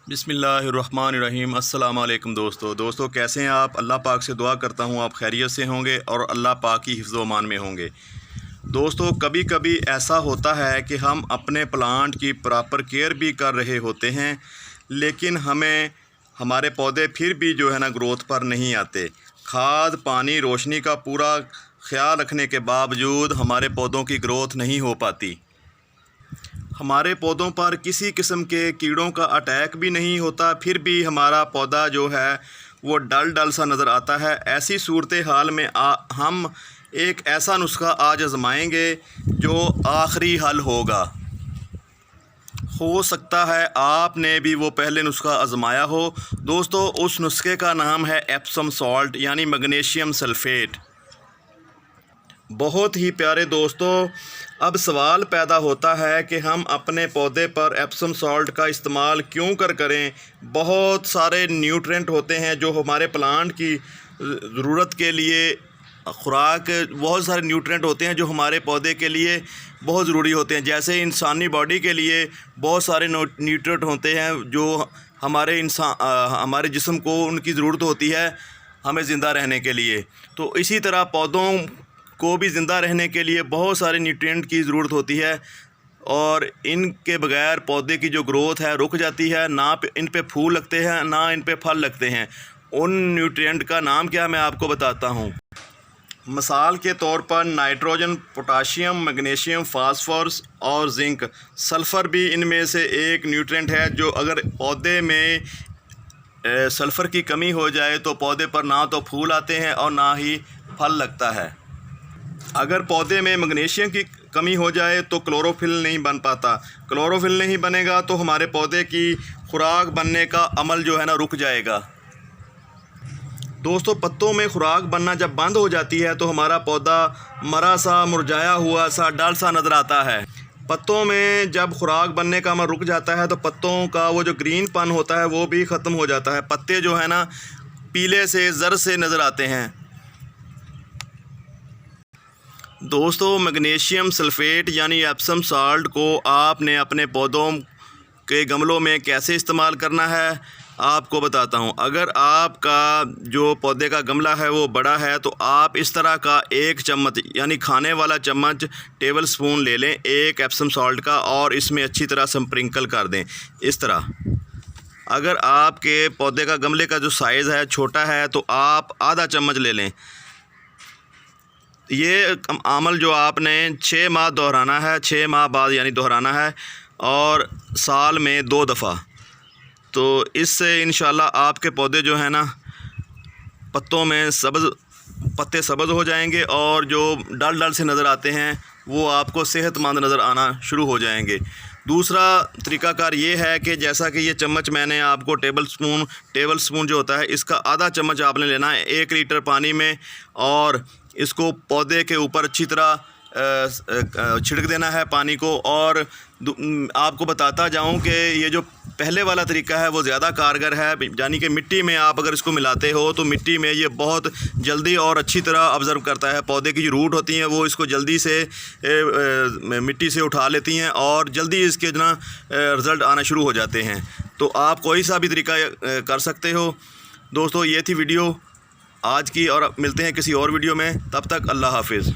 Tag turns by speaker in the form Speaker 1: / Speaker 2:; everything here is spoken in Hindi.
Speaker 1: बिस्मिल्लाहिर्रहमानिर्रहीम। अस्सलाम वालेकुम दोस्तों कैसे हैं आप। अल्लाह पाक से दुआ करता हूँ आप खैरियत से होंगे और अल्लाह पाक की हिफ्ज़ व अमान में होंगे। दोस्तों कभी कभी ऐसा होता है कि हम अपने प्लांट की प्रॉपर केयर भी कर रहे होते हैं, लेकिन हमारे पौधे फिर भी जो है ना ग्रोथ पर नहीं आते। खाद पानी रोशनी का पूरा ख्याल रखने के बावजूद हमारे पौधों की ग्रोथ नहीं हो पाती। हमारे पौधों पर किसी किस्म के कीड़ों का अटैक भी नहीं होता, फिर भी हमारा पौधा जो है वो डल डल सा नज़र आता है। ऐसी सूरत हाल में हम एक ऐसा नुस्खा आज आजमाएंगे जो आखिरी हल होगा। हो सकता है आपने भी वो पहले नुस्खा आजमाया हो। दोस्तों उस नुस्खे का नाम है एप्सम सॉल्ट यानी मैग्नीशियम सल्फेट। बहुत ही प्यारे दोस्तों, अब सवाल पैदा होता है कि हम अपने पौधे पर एप्सम सॉल्ट का इस्तेमाल क्यों करें। बहुत सारे न्यूट्रिएंट होते हैं जो हमारे प्लांट की ज़रूरत के लिए खुराक, बहुत सारे न्यूट्रिएंट होते हैं जो हमारे पौधे के लिए बहुत ज़रूरी होते हैं। जैसे इंसानी बॉडी के लिए बहुत सारे न्यूट्रिएंट होते हैं जो हमारे जिस्म को उनकी ज़रूरत होती है हमें ज़िंदा रहने के लिए। तो इसी तरह पौधों को भी ज़िंदा रहने के लिए बहुत सारे न्यूट्रिएंट की ज़रूरत होती है और इनके बगैर पौधे की जो ग्रोथ है रुक जाती है। ना इन पे फूल लगते हैं ना इन पे फल लगते हैं। उन न्यूट्रिएंट का नाम क्या मैं आपको बताता हूँ। मिसाल के तौर पर नाइट्रोजन, पोटाशियम, मैग्नीशियम, फास्फोरस और जिंक। सल्फ़र भी इनमें से एक न्यूट्रिएंट है जो अगर पौधे में सल्फ़र की कमी हो जाए तो पौधे पर ना तो फूल आते हैं और ना ही फल लगता है। अगर पौधे में मैग्नीशियम की कमी हो जाए तो क्लोरोफिल नहीं बन पाता। क्लोरोफिल नहीं बनेगा तो हमारे पौधे की खुराक बनने का अमल जो है ना रुक जाएगा। दोस्तों पत्तों में खुराक बनना जब बंद हो जाती है तो हमारा पौधा मरा सा, मुरझाया हुआ सा, डल सा नज़र आता है। पत्तों में जब खुराक बनने का अमल रुक जाता है तो पत्तों का वो जो ग्रीन पन होता है वो भी ख़त्म हो जाता है। पत्ते जो है ना पीले से, जर्द से नज़र आते हैं। दोस्तों मैग्नीशियम सल्फेट यानी एप्सम सॉल्ट को आपने अपने पौधों के गमलों में कैसे इस्तेमाल करना है आपको बताता हूं। अगर आपका जो पौधे का गमला है वो बड़ा है तो आप इस तरह का एक चम्मच यानी खाने वाला चम्मच टेबल स्पून ले लें एक एप्सम सॉल्ट का और इसमें अच्छी तरह स्प्रिंकल कर दें इस तरह। अगर आपके पौधे का गमले का जो साइज़ है छोटा है तो आप आधा चम्मच ले लें। ये अमल जो आपने 6 माह दोहराना है, 6 माह बाद यानी दोहराना है और साल में 2 दफ़ा। तो इससे इंशाल्लाह आपके पौधे जो है ना पत्तों में पत्ते सब्ज़ हो जाएंगे और जो डल डल से नज़र आते हैं वो आपको सेहतमंद नज़र आना शुरू हो जाएंगे। दूसरा तरीक़ाकार ये है कि जैसा कि ये चम्मच मैंने आपको टेबल स्पून जो होता है इसका आधा चम्मच आपने लेना है 1 लीटर पानी में और इसको पौधे के ऊपर अच्छी तरह छिड़क देना है पानी को। और आपको बताता जाऊं कि ये जो पहले वाला तरीका है वो ज़्यादा कारगर है, यानी कि मिट्टी में आप अगर इसको मिलाते हो तो मिट्टी में ये बहुत जल्दी और अच्छी तरह ऑब्ज़र्व करता है। पौधे की जो रूट होती हैं वो इसको जल्दी से मिट्टी से उठा लेती हैं और जल्दी इसके जो ना रिज़ल्ट आना शुरू हो जाते हैं। तो आप कोई सा भी तरीका कर सकते हो। दोस्तों ये थी वीडियो आज की और मिलते हैं किसी और वीडियो में। तब तक अल्लाह हाफिज़।